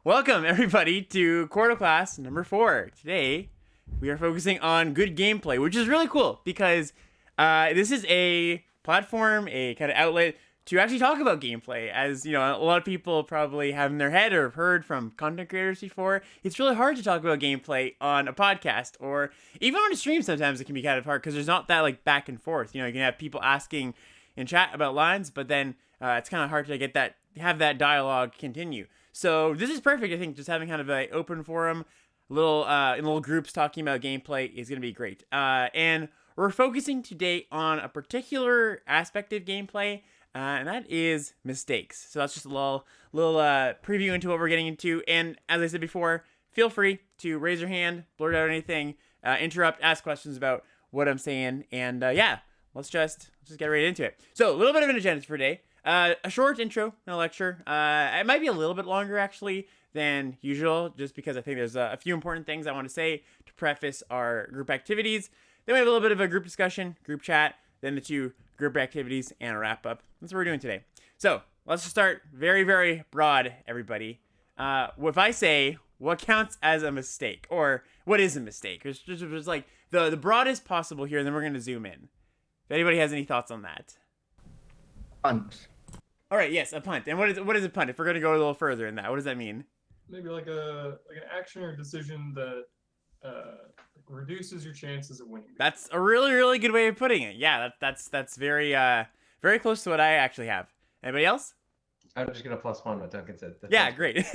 Welcome everybody to Chord-o-class number 4. Today we are focusing on good gameplay, which is really cool because this is a platform, a kind of outlet to actually talk about gameplay. As you know, a lot of people probably have in their head or have heard from content creators before, it's really hard to talk about gameplay on a podcast or even on a stream. Sometimes it can be kind of hard because there's not that like back and forth. You know, you can have people asking in chat about lines, but then it's kind of hard to have that dialogue continue. So this is perfect. I think just having kind of an open forum, little groups talking about gameplay is going to be great. And we're focusing today on a particular aspect of gameplay, and that is mistakes. So that's just a little preview into what we're getting into. And as I said before, feel free to raise your hand, blurt out anything, interrupt, ask questions about what I'm saying, and yeah, let's just get right into it. So a little bit of an agenda for today. A short intro and a lecture. It might be a little bit longer, actually, than usual, just because I think there's a few important things I want to say to preface our group activities. Then we have a little bit of a group discussion, group chat, then the 2 group activities, and a wrap-up. That's what we're doing today. So, let's just start very, very broad, everybody. If I say, what counts as a mistake? Or, what is a mistake? It's just like the broadest possible here, and then we're going to zoom in. If anybody has any thoughts on that. Punt. All right, yes, a punt. And what is a punt? If we're going to go a little further in that, what does that mean? Maybe like an action or decision that reduces your chances of winning. That's a really, really good way of putting it. Yeah, that's very very close to what I actually have. Anybody else? I'm just gonna +1 what Duncan said. Yeah, great.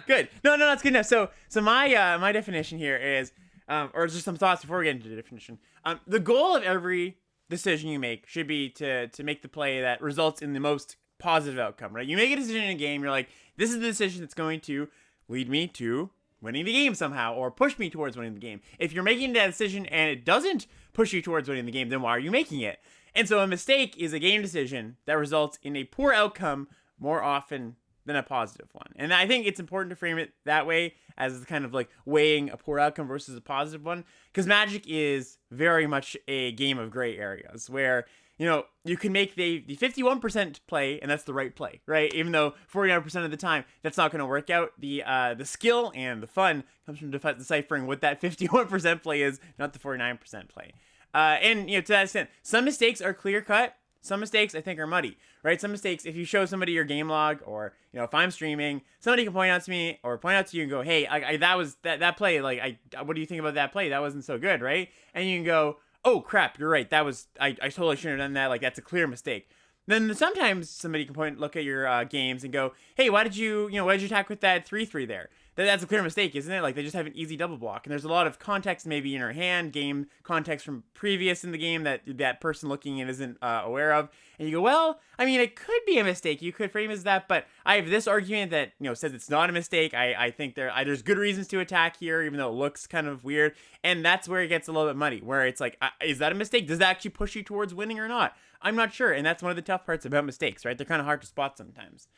Good. No, that's good enough. So my definition here is, or just some thoughts before we get into the definition. The goal of every decision you make should be to make the play that results in the most positive outcome, right? You make a decision in a game, you're like, this is the decision that's going to lead me to winning the game somehow, or push me towards winning the game. If you're making that decision and it doesn't push you towards winning the game, then why are you making it? And so a mistake is a game decision that results in a poor outcome more often than a positive one. And I think it's important to frame it that way, as kind of like weighing a poor outcome versus a positive one, because Magic is very much a game of gray areas where, you know, you can make the 51% play, and that's the right play, right? Even though 49% of the time that's not going to work out. The skill and the fun comes from deciphering what that 51% play is, not the 49% play. And you know, to that extent, some mistakes are clear cut. Some mistakes I think are muddy, right? Some mistakes, if you show somebody your game log, or you know, if I'm streaming, somebody can point out to me or point out to you and go, "Hey, that play. Like, what do you think about that play? That wasn't so good, right?" And you can go, "Oh crap, you're right. That was I totally shouldn't have done that. Like, that's a clear mistake." Then sometimes somebody can look at your games and go, "Hey, why did you attack with that 3/3 there? That's a clear mistake, isn't it? Like, they just have an easy double block." And there's a lot of context maybe in your hand, game context from previous in the game that person looking in isn't aware of. And you go, well, I mean, it could be a mistake. You could frame it as that, but I have this argument that, you know, says it's not a mistake. I think there's good reasons to attack here, even though it looks kind of weird. And that's where it gets a little bit muddy, where it's like, is that a mistake? Does that actually push you towards winning or not? I'm not sure. And that's one of the tough parts about mistakes, right? They're kind of hard to spot sometimes.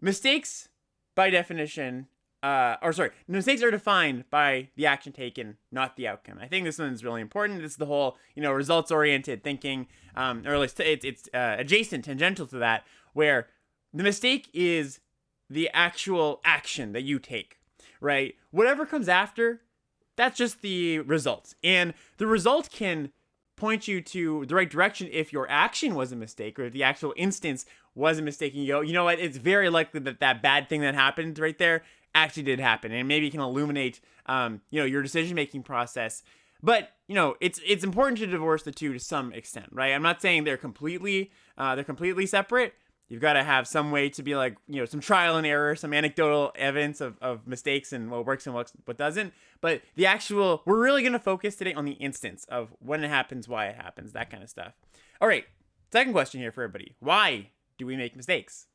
Mistakes, by definition, mistakes are defined by the action taken, not the outcome. I think this one's really important. This is the whole, you know, results-oriented thinking, or at least it's adjacent, tangential to that, where the mistake is the actual action that you take, right? Whatever comes after, that's just the result. And the result can point you to the right direction if your action was a mistake, or if the actual instance was a mistake, and you go, you know what, it's very likely that bad thing that happened right there actually did happen, and maybe it can illuminate your decision-making process. But you know, it's important to divorce the two to some extent, right? I'm not saying they're completely separate. You've got to have some way to be like, you know, some trial and error, some anecdotal evidence of mistakes and what works and what doesn't. But we're really going to focus today on the instance of when it happens, why it happens, that kind of stuff. All right, second question here for everybody. Why do we make mistakes?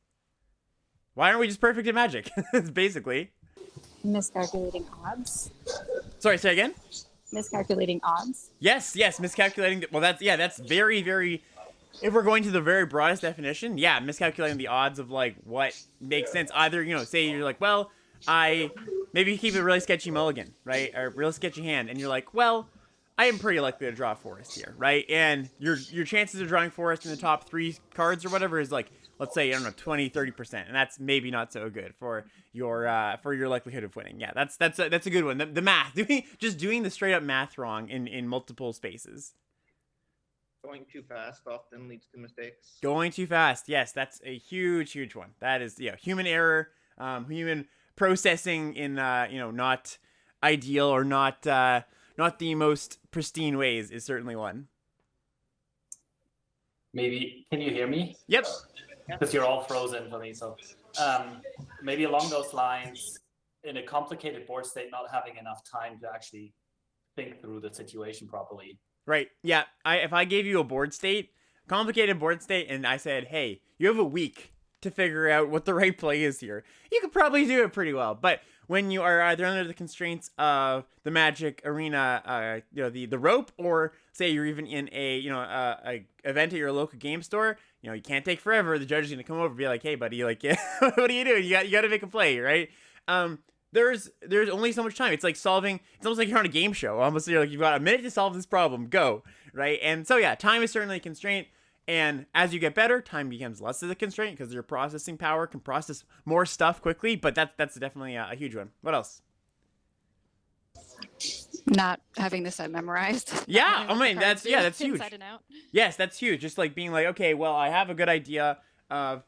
Why aren't we just perfect at Magic? It's basically miscalculating odds. Sorry, say again? Miscalculating odds. Yes, miscalculating. Well, that's very, very. If we're going to the very broadest definition, yeah, miscalculating the odds of like what makes sense. Either, you know, say you're like, well, maybe you keep a really sketchy mulligan, right, or real sketchy hand, and you're like, well, I am pretty likely to draw forest here, right? And your chances of drawing forest in the top 3 cards or whatever is like let's say, I don't know, 20, 30%. And that's maybe not so good for your likelihood of winning. Yeah, that's a good one. The math, doing the straight up math wrong in multiple spaces. Going too fast often leads to mistakes. Going too fast. Yes, that's a huge one. That is, human error, human processing in, not ideal or not the most pristine ways is certainly one. Maybe, can you hear me? Yep. Because you're all frozen for me. So maybe along those lines, in a complicated board state, not having enough time to actually think through the situation properly. Right. Yeah. If I gave you a complicated board state, and I said, hey, you have a week to figure out what the right play is here, you could probably do it pretty well. But when you are either under the constraints of the Magic Arena, the rope, or say you're even in a event at your local game store, you can't take forever. The judge is gonna come over and be like, hey, buddy, like, yeah, what are you doing? You got to make a play, right? There's only so much time. It's like it's almost like you're on a game show. Almost you're like, you've got a minute to solve this problem. Go, right? And so yeah, time is certainly a constraint. And as you get better, time becomes less of a constraint because your processing power can process more stuff quickly. But that's definitely a huge one. What else? Not having the set memorized. Yeah, I mean that's huge. Inside and out. Yes, that's huge. Just like being like, okay, well, I have a good idea of,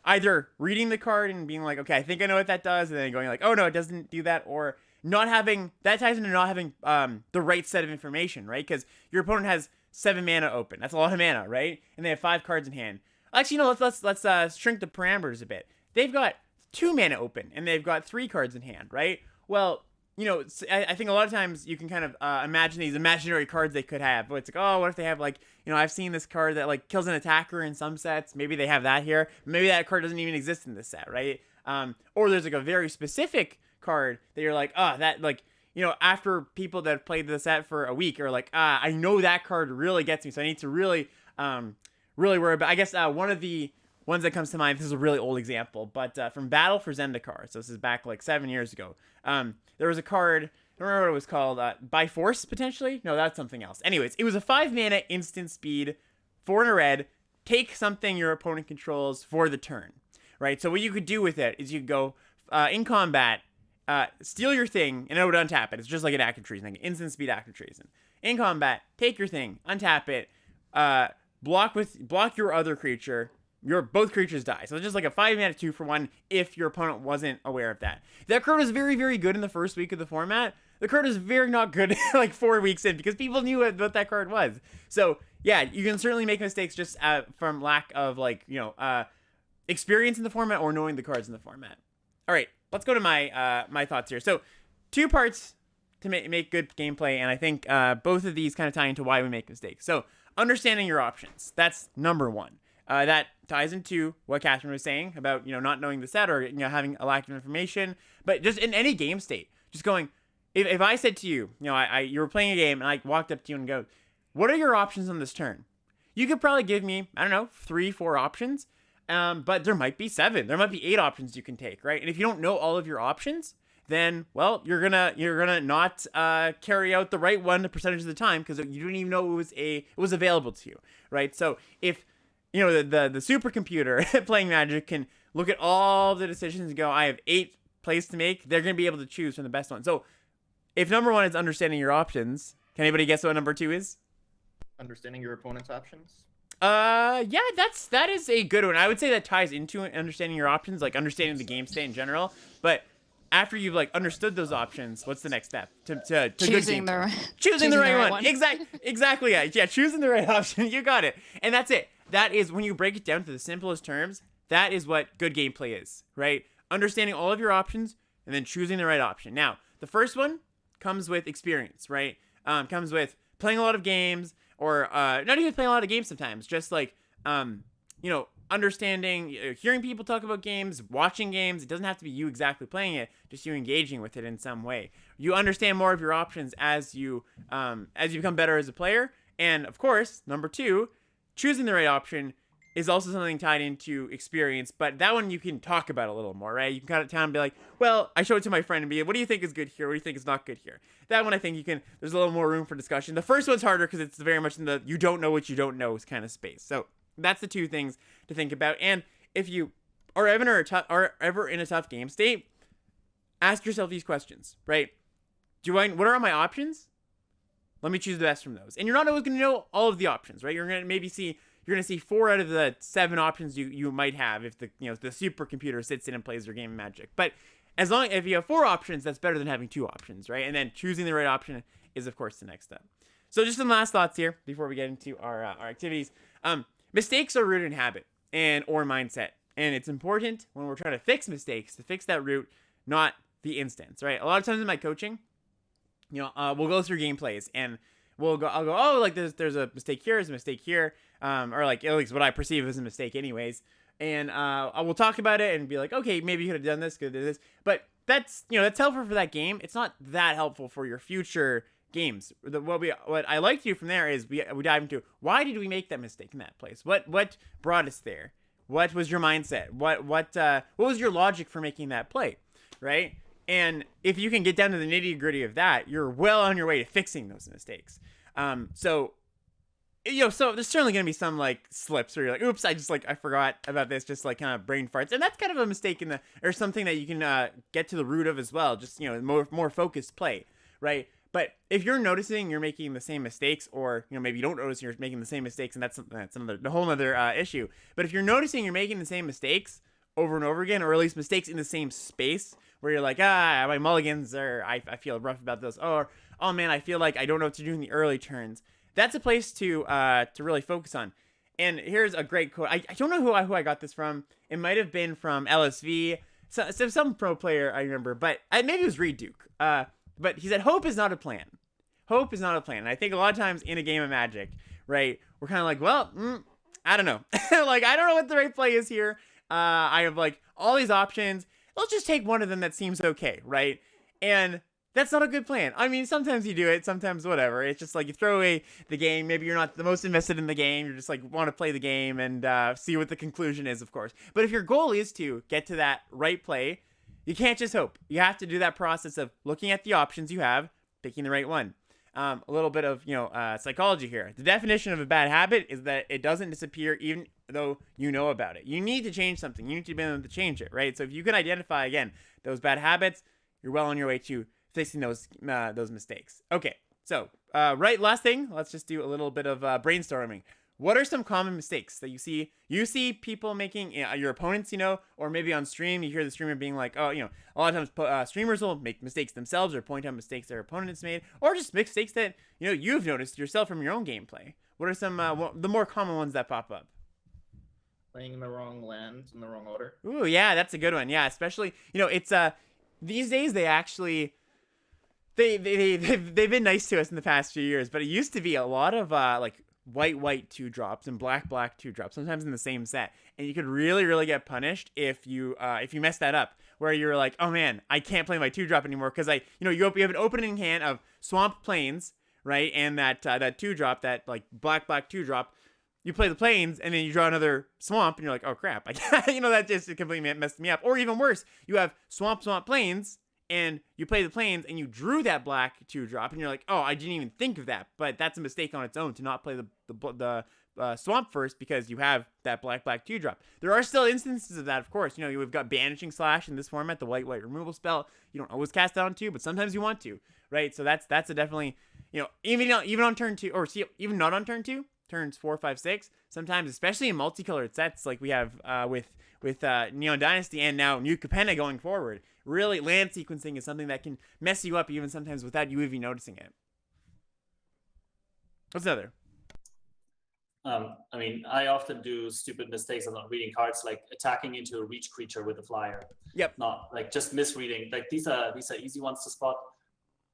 either reading the card and being like, okay, I think I know what that does, and then going like, oh no, it doesn't do that, or not having that ties into not having the right set of information, right? Because your opponent has 7 mana open. That's a lot of mana, right? And they have 5 cards in hand. Actually, let's shrink the parameters a bit. They've got 2 mana open and they've got 3 cards in hand, right? Well, I think a lot of times you can kind of imagine these imaginary cards they could have. But it's like, oh, what if they have like, I've seen this card that like kills an attacker in some sets. Maybe they have that here. Maybe that card doesn't even exist in this set, right? Or there's like a very specific card that you're like, that like, after people that have played the set for a week are like, I know that card really gets me, so I need to really worry about. I guess one of the ones that comes to mind, this is a really old example, but from Battle for Zendikar, so this is back like 7 years ago. There was a card, I don't remember what it was called, By Force, potentially? No, that's something else. Anyways, it was a 5 mana instant speed, 4 in a red, take something your opponent controls for the turn, right? So what you could do with it is you could go, in combat, steal your thing, and it would untap it. It's just like an active treason, like an instant speed active treason. In combat, take your thing, untap it, block your other creature. Both creatures die. So it's just like a 5 mana 2-for-1 if your opponent wasn't aware of that. That card was very, very good in the first week of the format. The card was very not good like 4 weeks in because people knew what that card was. So yeah, you can certainly make mistakes just from lack of like, experience in the format or knowing the cards in the format. All right, let's go to my thoughts here. So 2 parts to make good gameplay, and I think both of these kind of tie into why we make mistakes. So understanding your options, that's number 1. That ties into what Catherine was saying about, not knowing the set or, having a lack of information. But just in any game state, just going, if I said to you, you were playing a game and I walked up to you and go, what are your options on this turn? You could probably give me, I don't know, 3, 4 options. But there might be 7. There might be 8 options you can take, right? And if you don't know all of your options, then, well, you're gonna not carry out the right one the percentage of the time because you didn't even know it was available to you, right? So if the supercomputer playing Magic can look at all the decisions and go, I have 8 plays to make, they're going to be able to choose from the best one. So if number 1 is understanding your options, can anybody guess what number 2 is? Understanding your opponent's options. Yeah, that is a good one. I would say that ties into understanding your options, like understanding the game state in general. But after you've like understood those options, what's the next step to choosing the right one? Exactly. Yeah, choosing the right option. You got it. And that's it. That is, when you break it down to the simplest terms, that is what good gameplay is, right? Understanding all of your options and then choosing the right option. Now, the first one comes with experience, right? Comes with playing a lot of games, or not even playing a lot of games sometimes, just like, understanding, hearing people talk about games, watching games. It doesn't have to be you exactly playing it, just you engaging with it in some way. You understand more of your options as you become better as a player. And of course, number 2, choosing the right option is also something tied into experience, but that one you can talk about a little more, right? You can kind of tell and be like, well, I show it to my friend and be, what do you think is good here? What do you think is not good here? That one, I think there's a little more room for discussion. The first one's harder because it's very much in the you don't know what you don't know kind of space. So that's the 2 things to think about. And if you are ever in a tough game state, ask yourself these questions, right? What are my options? Let me choose the best from those. And you're not always going to know all of the options, right? You're going to see 4 out of the 7 options you might have if the supercomputer sits in and plays your game of Magic. But if you have 4 options, that's better than having 2 options, right? And then choosing the right option is, of course, the next step. So just some last thoughts here before we get into our activities. Mistakes are rooted in habit or mindset. And it's important when we're trying to fix mistakes to fix that root, not the instance, right? A lot of times in my coaching, we'll go through gameplays and I'll go, oh, like there's a mistake here, there's a mistake here, or like at least what I perceive as a mistake anyways. And I will talk about it and be like, okay, maybe you could have done this, could have done this. But that's helpful for that game. It's not that helpful for your future games. What I like to do from there is we dive into why did we make that mistake in that place? What brought us there? What was your mindset? What was your logic for making that play, right? And if you can get down to the nitty gritty of that, you're well on your way to fixing those mistakes. So there's certainly going to be some like slips where you're like, oops, I forgot about this, just like kind of brain farts. And that's kind of a mistake or something that you can get to the root of as well. Just, more focused play, right? But if you're noticing you're making the same mistakes, or maybe you don't notice you're making the same mistakes, and that's a whole other issue. But if you're noticing you're making the same mistakes over and over again, or at least mistakes in the same space, where you're like, my mulligans are, I feel rough about those, or oh man, I feel like I don't know what to do in the early turns. That's a place to really focus on. And here's a great quote. I don't know who I got this from. It might have been from LSV, some pro player I remember, but maybe it was Reed Duke. But he said, hope is not a plan. Hope is not a plan. And I think a lot of times in a game of Magic, right, we're kind of like, well, I don't know. Like, I don't know what the right play is here. I have, like, all these options. Let's just take one of them that seems okay, right? And that's not a good plan. I mean, sometimes you do it, sometimes whatever. It's just like you throw away the game. Maybe you're not the most invested in the game. You're just like want to play the game and see what the conclusion is, of course. But if your goal is to get to that right play, you can't just hope. You have to do that process of looking at the options you have, picking the right one. A little bit of psychology here. The definition of a bad habit is that it doesn't disappear even though you know about it. You need to change something. You need to be able to change it, right? So if you can identify again those bad habits, you're well on your way to fixing those mistakes. Okay, so last thing. Let's just do a little bit of brainstorming. What are some common mistakes that you see people making, your opponents, or maybe on stream, you hear the streamer being like, oh, a lot of times streamers will make mistakes themselves or point out mistakes their opponents made, or just mistakes that, you've noticed yourself from your own gameplay. What are some, the more common ones that pop up? Playing in the wrong lands in the wrong order. Ooh, yeah, that's a good one. Yeah, especially, it's, these days they actually, they've been nice to us in the past few years, but it used to be a lot of, white 2-drops and black 2-drops, sometimes in the same set, and you could really get punished if you mess that up, where you're like, oh man, I can't play my 2-drop anymore because you have an opening hand of Swamp Plains, right, and that 2-drop, that like black 2-drop. You play the Plains and then you draw another Swamp and you're like, oh crap, that just completely messed me up. Or even worse, you have Swamp Plains and you play the Plains and you drew that black 2-drop and you're like, oh, I didn't even think of that. But that's a mistake on its own to not play the Swamp first because you have that black 2-drop. There are still instances of that, of course. We've got Banishing Slash in this format, the white removal spell. You don't always cast it on 2, but sometimes you want to, right? So that's a definitely, even on turn 2, or even not on turn 2, turns 4, 5, 6. Sometimes, especially in multicolored sets like we have with Neon Dynasty and now New Capenna going forward. Really, land sequencing is something that can mess you up even sometimes without you even noticing it. What's another? I often do stupid mistakes of not reading cards, like attacking into a reach creature with a flyer. Yep. Not like just misreading. Like these are easy ones to spot,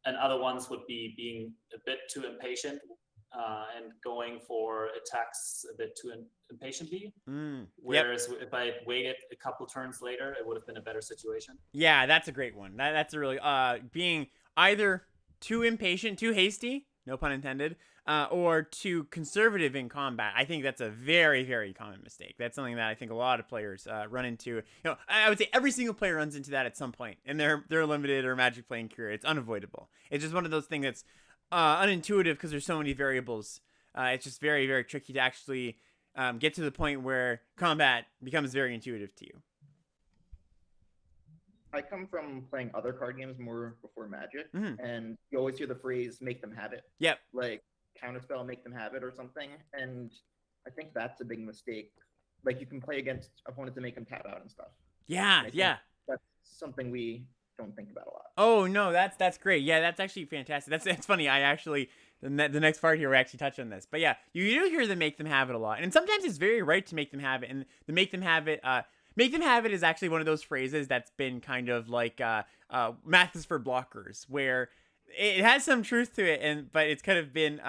and other ones would be being a bit too impatient and going for attacks a bit too impatiently. Whereas if I had waited a couple turns later, it would have been a better situation. Yeah, that's a great one. That's a really being either too impatient, too hasty, no pun intended, or too conservative in combat. I think that's a very, very common mistake. That's something that I think a lot of players run into. I would say every single player runs into that at some point in their limited or Magic playing career. It's unavoidable. It's just one of those things that's unintuitive because there's so many variables. It's just very, very tricky to actually get to the point where combat becomes very intuitive to you? I come from playing other card games more before Magic, Mhm. and you always hear the phrase "make them have it." Yep. Like counterspell, make them have it, or something. And I think that's a big mistake. Like you can play against opponents to make them tap out and stuff. Yeah, I think yeah. That's something we don't think about a lot. Oh no, that's great. Yeah, that's actually fantastic. That's funny. I actually the next part here we actually touch on this. But yeah, you do hear them make them have it a lot, and sometimes it's very right to make them have it. And the make them have it, is actually one of those phrases that's been kind of like math is for blockers, where it has some truth to it, but it's kind of been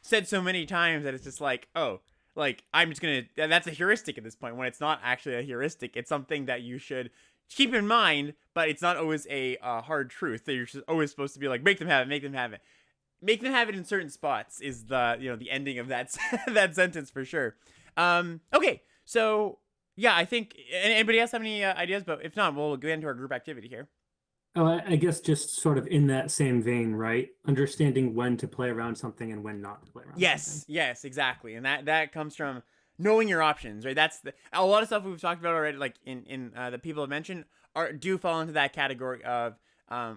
said so many times that it's just like, oh, like I'm just gonna. That's a heuristic at this point when it's not actually a heuristic. It's something that you should keep in mind, but it's not always a hard truth that you're just always supposed to be like, make them have it, make them have it. Make them have it in certain spots is the ending of that that sentence for sure. Okay, so yeah, I think anybody else have any ideas? But if not, we'll go into our group activity here. Oh, I guess just sort of in that same vein, right? Understanding when to play around something and when not to play around something. Yes, exactly, and that comes from knowing your options, right? That's a lot of stuff we've talked about already, like in the people have mentioned, do fall into that category of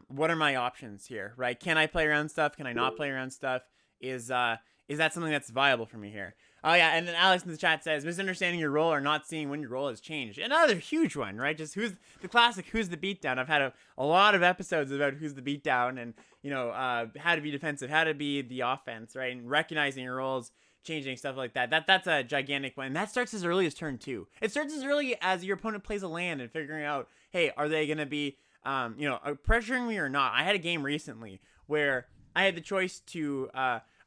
what are my options here, right? Can I play around stuff? Can I not play around stuff? Is that something that's viable for me here? Oh yeah, and then Alex in the chat says misunderstanding your role or not seeing when your role has changed. Another huge one, right? Just who's the classic who's the beatdown. I've had a lot of episodes about who's the beatdown and how to be defensive, how to be the offense, right? And recognizing your roles, changing stuff like that. That's a gigantic one. And that starts as early as turn 2. It starts as early as your opponent plays a land and figuring out, hey, are they going to be pressuring me or not? I had a game recently where I had the choice to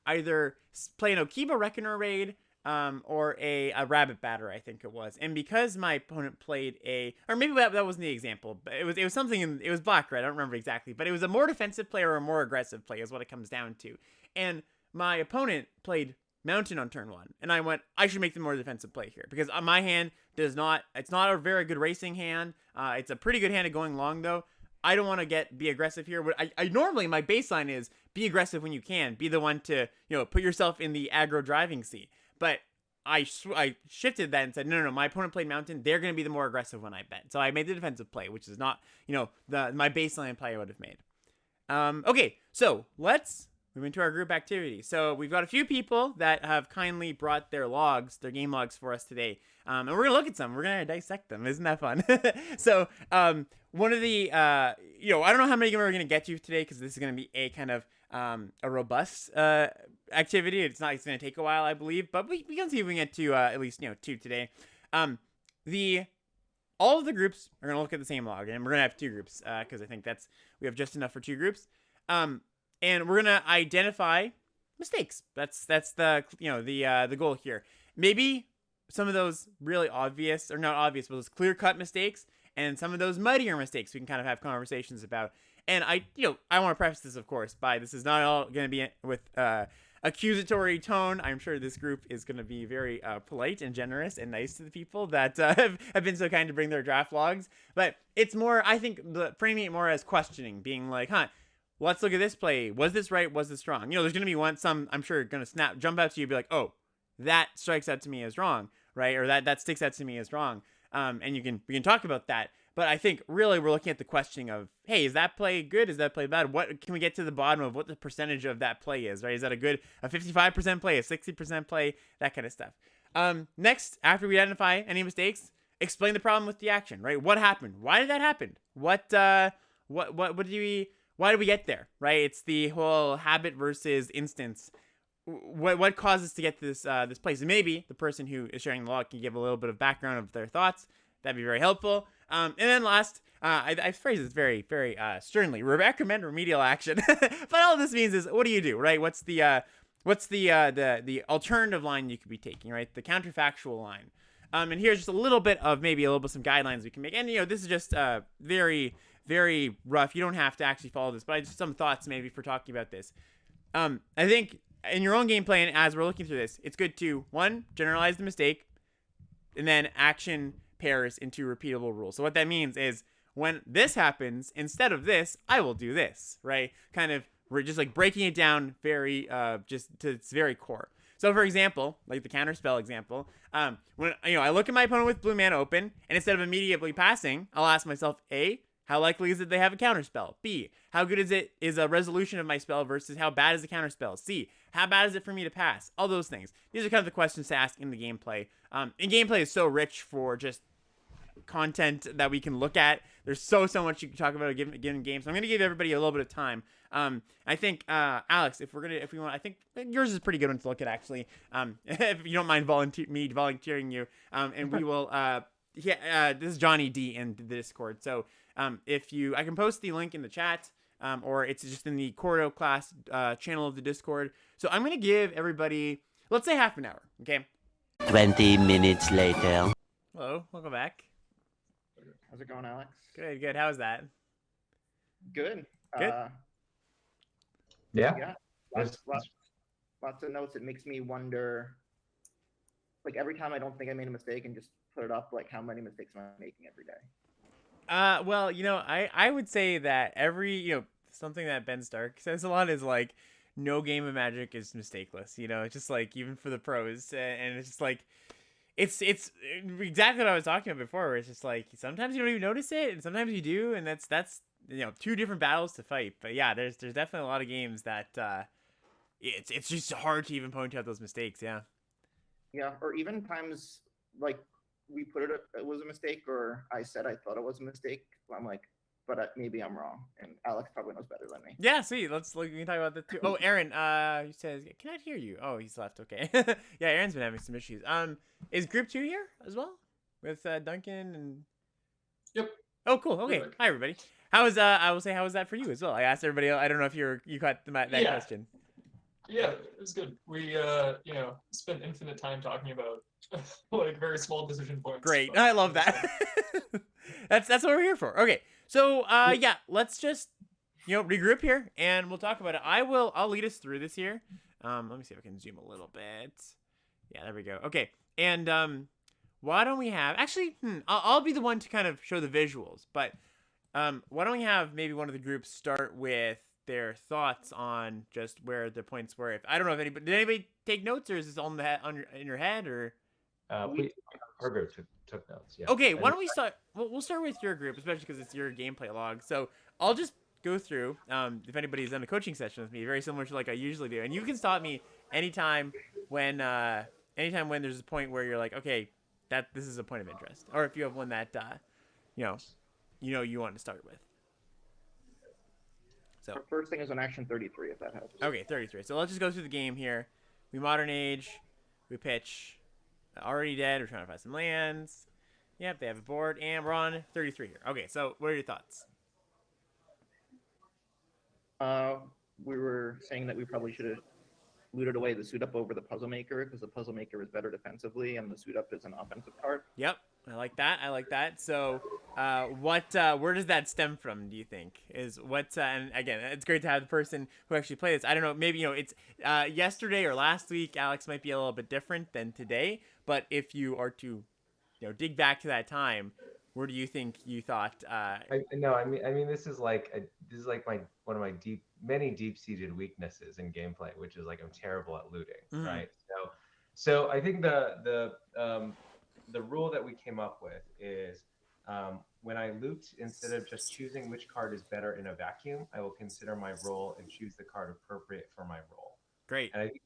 either play an Okiba Reckoner raid or a Rabbit Batter, I think it was. And because my opponent played or maybe that wasn't the example, but it was something, it was black red, I don't remember exactly, but it was a more defensive play or a more aggressive play is what it comes down to. And my opponent played Mountain on turn 1, and I went, I should make the more defensive play here because my hand it's not a very good racing hand. It's a pretty good hand at going long though. I don't want to be aggressive here. I normally, my baseline is be aggressive when you can, be the one to put yourself in the aggro driving seat. But I shifted that and said, no, my opponent played Mountain. They're going to be the more aggressive when I bet. So I made the defensive play, which is not, my baseline play I would have made. Okay, so let's move into our group activity. So we've got a few people that have kindly brought their game logs for us today. And we're going to look at some. We're going to dissect them. Isn't that fun? So one of the, I don't know how many we're going to get to today because this is going to be a kind of a robust activity. It's going to take a while, I believe, but we can see if we can get to at least 2 today. All of the groups are going to look at the same log, and we're going to have 2 groups because I think we have just enough for 2 groups. And we're going to identify mistakes. That's the the goal here. Maybe some of those really obvious, or not obvious, but those clear-cut mistakes, and some of those muddier mistakes we can kind of have conversations about. And I want to preface this, of course, by this is not all going to be with accusatory tone. I'm sure this group is going to be very polite and generous and nice to the people that have been so kind to bring their draft logs. But it's more, I think, framing it more as questioning, being like, let's look at this play. Was this right? Was this wrong? There's going to be some, I'm sure, going to jump out to you and be like, oh, that strikes out to me as wrong, right? Or that sticks out to me as wrong. And we can talk about that. But I think really we're looking at the questioning of, hey, is that play good? Is that play bad? What can we get to the bottom of what the percentage of that play is, right? Is that a 55% play, a 60% play, that kind of stuff. Next, after we identify any mistakes, explain the problem with the action, right? What happened? Why did that happen? Why did we get there, right? It's the whole habit versus instance. What caused us to get to this place? And maybe the person who is sharing the log can give a little bit of background of their thoughts. That'd be very helpful. And then last, I phrase this very, very sternly. Recommend remedial action. But all this means is, what do you do, right? What's the alternative line you could be taking, right? The counterfactual line. And here's just a little bit of some guidelines we can make. And this is just very, very rough. You don't have to actually follow this, but just some thoughts maybe for talking about this. I think in your own gameplay, and as we're looking through this, it's good to 1, generalize the mistake, and then action pairs into repeatable rules. So what that means is when this happens, instead of this, I will do this, right? Kind of, we're just like breaking it down very, just to its very core. So for example, like the counterspell example, when I look at my opponent with blue mana open, and instead of immediately passing, I'll ask myself, A, how likely is it they have a counterspell? B, how good is a resolution of my spell versus how bad is the counterspell? C, how bad is it for me to pass? All those things. These are kind of the questions to ask in the gameplay. And gameplay is so rich for just content that we can look at. There's so much you can talk about a given game. So I'm gonna give everybody a little bit of time. I think Alex, if we want, I think yours is a pretty good one to look at actually. If you don't mind volunteering you, and we will. This is Johnny D in the Discord. So I can post the link in the chat, or it's just in the Chord-o-class channel of the Discord. So I'm gonna give everybody, let's say half an hour. Okay. 20 minutes later. Hello, welcome back. How's it going, Alex? Good. How's that? Good. Good. Yeah. Yeah. Lots of notes. It makes me wonder, like every time I don't think I made a mistake and just put it up, like how many mistakes am I making every day? Well, I would say that every, something that Ben Stark says a lot is like, no game of Magic is mistakeless. It's just like, even for the pros, and it's just like, it's exactly what I was talking about before, where it's just like, sometimes you don't even notice it, and sometimes you do, and that's two different battles to fight. But yeah, there's definitely a lot of games that it's just hard to even point out those mistakes. Yeah. Yeah, or even times like we put it was a mistake, or I said I thought it was a mistake. I'm like, but maybe I'm wrong, and Alex probably knows better than me. Yeah, see, we can talk about that too. Oh, Aaron, he says, can I hear you? Oh, he's left. Okay. Yeah, Aaron's been having some issues. Is Group 2 here as well with Duncan and? Yep. Oh, cool. Okay. Hi, everybody. How was I will say, how was that for you as well? I asked everybody. I don't know if you caught that question. Yeah, it was good. We spent infinite time talking about like very small decision points. Great. I love that. That's what we're here for. Okay. So yeah, let's just regroup here and we'll talk about it. I'll lead us through this here. Let me see if I can zoom a little bit. Yeah, there we go. Okay. And why don't we have I'll be the one to kind of show the visuals, but why don't we have maybe one of the groups start with their thoughts on just where the points were. If I don't know if did anybody take notes, or is this all in your head, or? Our group took notes. Yeah. Okay, why don't we start? We'll start with your group, especially because it's your gameplay log. So I'll just go through. If anybody's done a coaching session with me, very similar to like I usually do, and you can stop me anytime when there's a point where you're like, okay, this is a point of interest, or if you have one that you want to start with. So first thing is on action 33, if that helps. Okay, 33. So let's just go through the game here. We modern age. We pitch. Already dead. We're trying to find some lands. Yep, they have a board, and we're on 33 here. Okay, so what are your thoughts? We were saying that we probably should have looted away the suit up over the puzzle maker, because the puzzle maker is better defensively, and the suit up is an offensive card. Yep. I like that. So, where does that stem from, do you think? And again, it's great to have the person who actually played this. I don't know, maybe, it's yesterday or last week, Alex might be a little bit different than today, but if you are to, dig back to that time, where do you think you thought? I mean, this is like one of my many deep-seated weaknesses in gameplay, which is like I'm terrible at looting, right? So I think the rule that we came up with is when I loot, instead of just choosing which card is better in a vacuum, I will consider my role and choose the card appropriate for my role. Great. And I think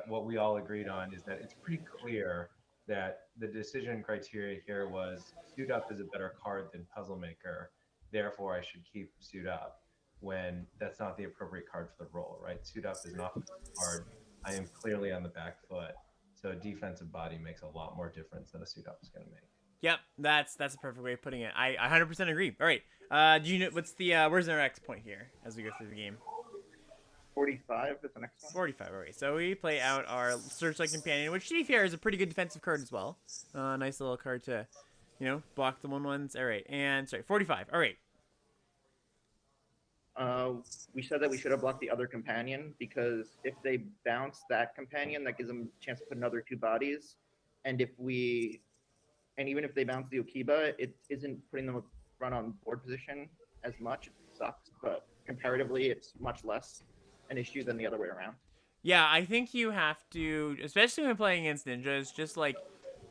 what we all agreed on is that it's pretty clear that the decision criteria here was Suit Up is a better card than Puzzle Maker, therefore I should keep Suit Up, when that's not the appropriate card for the role, right? Suit Up is an offensive card. I am clearly on the back foot. So a defensive body makes a lot more difference than a suit up is going to make. Yep, that's a perfect way of putting it. I 100% agree. All right, do you know what's the where's our next point here as we go through the game? 45 is the next one. 45. All right, so we play out our Searchlight Companion, which to be fair is a pretty good defensive card as well. Nice little card to, block the 1/1s. All right, and 45. All right. We said that we should have blocked the other companion, because if they bounce that companion, that gives them a chance to put another 2 bodies. And even if they bounce the Okiba, it isn't putting them run on board position as much. It sucks, but comparatively, it's much less an issue than the other way around. Yeah, I think you have to, especially when playing against ninjas, just like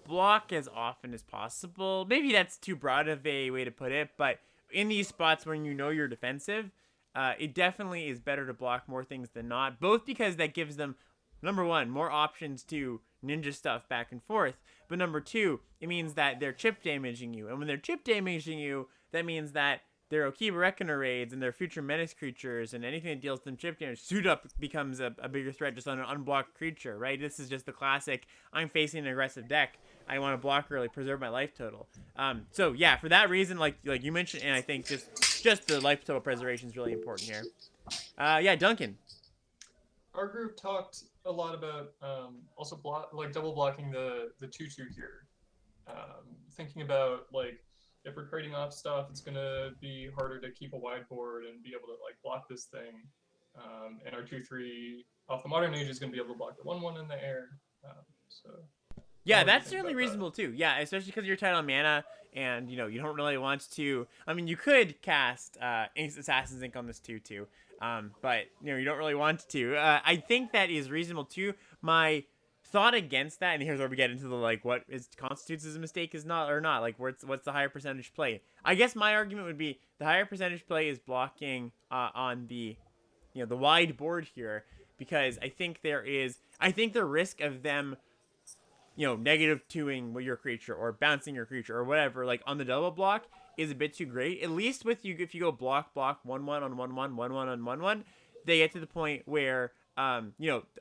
block as often as possible. Maybe that's too broad of a way to put it, but in these spots when you know you're defensive, it definitely is better to block more things than not. Both because that gives them, number one, more options to ninja stuff back and forth, but number two, it means that they're chip damaging you, and when they're chip damaging you, that means that their Okiba Reckoner raids and their future menace creatures and anything that deals them chip damage, suit up becomes a bigger threat just on an unblocked creature, right? This is just the classic, I'm facing an aggressive deck, I want to block early, preserve my life total. So yeah, for that reason, like you mentioned, and I think just the life total preservation is really important here. Yeah, Duncan. Our group talked a lot about also double blocking the 2/2 here. Thinking about like if we're trading off stuff, it's gonna be harder to keep a wide board and be able to like block this thing. And our 2/3 off the modern age is gonna be able to block the 1/1 in the air. So yeah, that's certainly reasonable too. Yeah, especially because you're tight on mana, and you don't really want to. I mean, you could cast Assassin's Ink on this too. But you don't really want to. I think that is reasonable too. My thought against that, and here's where we get into the like what constitutes as a mistake is not or not. Like what's the higher percentage play? I guess my argument would be the higher percentage play is blocking on the the wide board here, because I think the risk of them negative 2ing your creature or bouncing your creature or whatever, like on the double block is a bit too great. At least with you, if you go block 1/1 on 1/1, 1/1 on 1/1, they get to the point where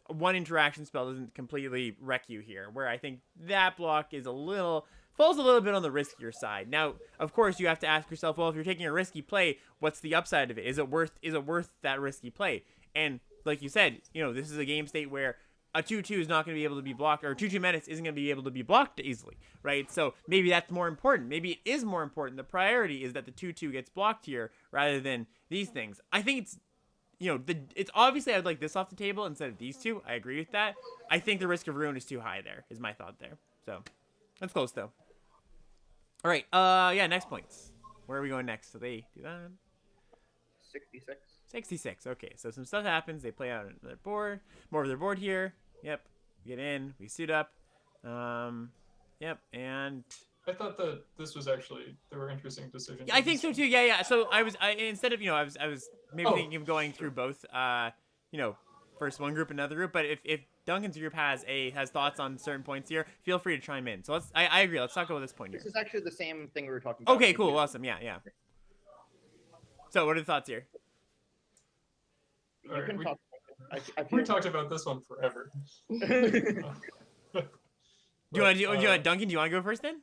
one interaction spell doesn't completely wreck you here. Where I think that block is falls a little bit on the riskier side. Now, of course, you have to ask yourself, well, if you're taking a risky play, what's the upside of it? Is it worth that risky play? And like you said, this is a game state where a 2/2 is not going to be able to be blocked, or a 2/2 menace isn't going to be able to be blocked easily, right? So maybe that's more important. Maybe it is more important. The priority is that the 2/2 gets blocked here rather than these things. I think it's, it's obviously I'd like this off the table instead of these two. I agree with that. I think the risk of ruin is too high there, is my thought there. So that's close though. All right. Yeah, next points. Where are we going next? So they do that. 66. 66. Okay, so some stuff happens. They play out their board, more of their board here. Yep. We get in. We suit up. Yep. And I thought that this was actually there were interesting decisions. yeah, I think so too. Yeah. So I instead of I was maybe thinking of going through both. First one group, another group. But if Duncan's group has thoughts on certain points here, feel free to chime in. So I agree. Let's talk about this point here. This is actually the same thing we were talking about. Okay. Cool. Awesome. Yeah. So what are the thoughts here? All right, I we talked about this one forever. Do you want to Duncan? Do you want to go first then?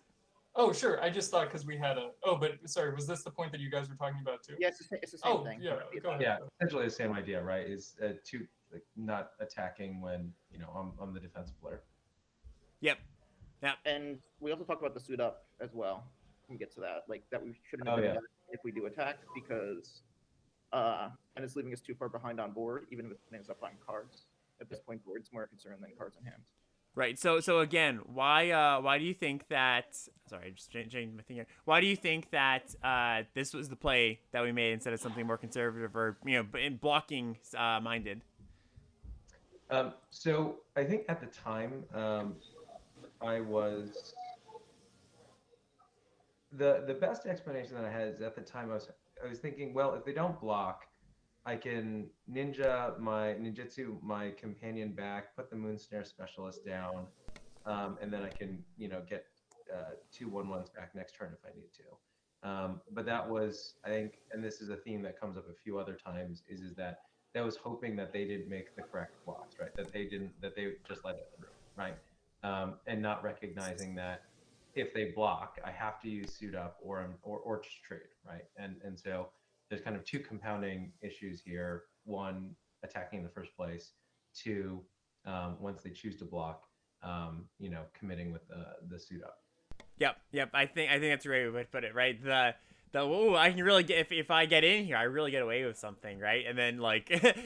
Oh, sure. I just thought because we had a. Oh, but sorry, was this the point that you guys were talking about too? Yeah, it's the same thing. Yeah, go ahead. Yeah, essentially the same idea, right? Is not attacking when I'm the defensive player. Yep. And we also talked about the suit up as well. We get to that, like that we shouldn't have done that if we do attack, because and it's leaving us too far behind on board, even if it ends up on cards. At this point, board's more concerned than cards in hand. Right. So again, why do you think that? Sorry, I just changed my thing here. Why do you think that this was the play that we made instead of something more conservative or in blocking minded? So I think at the time, I was the best explanation that I had is at the time I was thinking, well, if they don't block, I can ninjutsu my companion back, put the Moonsnare Specialist down, and then I can get 2 1/1s back next turn if I need to. But that was, I think, and this is a theme that comes up a few other times, is that was hoping that they didn't make the correct blocks, right? That they just let it through, right? And not recognizing that if they block, I have to use suit up or just trade, right? And so there's kind of 2 compounding issues here. 1, attacking in the first place. 2, once they choose to block, committing with the suit up. Yep. I think that's a great way to put it, right? I can really get if I get in here, I really get away with something, right? And then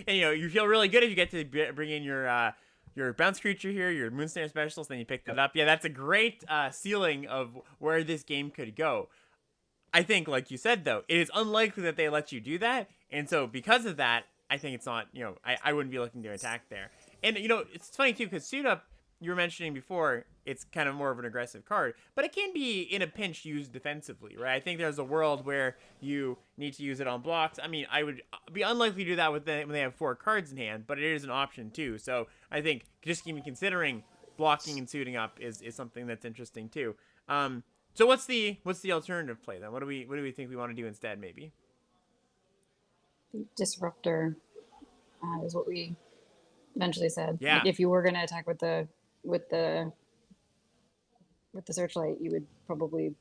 and you feel really good if you get to bring in your bounce creature here, your Moonsnare Specialist, then you picked it up. Yeah, that's a great ceiling of where this game could go. I think, like you said, though, it is unlikely that they let you do that. And so because of that, I think it's not, I wouldn't be looking to attack there. And it's funny too because Suit Up, you were mentioning before, it's kind of more of an aggressive card, but it can be in a pinch used defensively, right? I think there's a world where you need to use it on blocks. I mean, I would be unlikely to do that when they have 4 cards in hand, but it is an option too. So I think just even considering blocking and suiting up is something that's interesting too. So what's the alternative play then? What do we think we want to do instead? Maybe Disruptor is what we eventually said. Yeah. Like if you were going to attack with the Searchlight, you would probably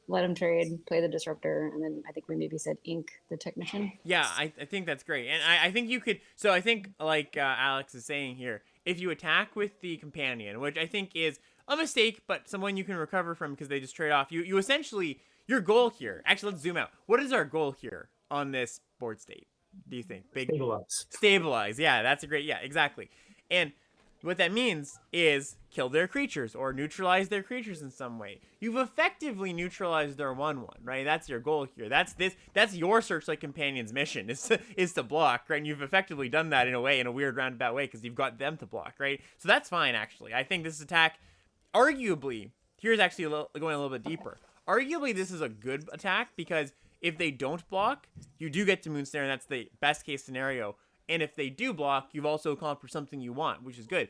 let him trade, play the Disruptor, and then I think we maybe said ink the Technician. Yeah, I think that's great. And I think you could... So I think, like Alex is saying here, if you attack with the Companion, which I think is a mistake, but someone you can recover from because they just trade off, you essentially... Your goal here... Actually, let's zoom out. What is our goal here on this board state, do you think? Stabilize. Yeah, that's a great... Yeah, exactly. And what that means is kill their creatures or neutralize their creatures in some way. You've effectively neutralized their 1/1, right? That's your goal here. That's your Searchlight Companion's mission is to block, right? And you've effectively done that in a weird roundabout way because you've got them to block, right? So that's fine actually. I think this attack, arguably, here's actually going a little bit deeper. Arguably, this is a good attack because if they don't block, you do get to Moonsnare, and that's the best case scenario. And if they do block, you've also accomplished something you want, which is good.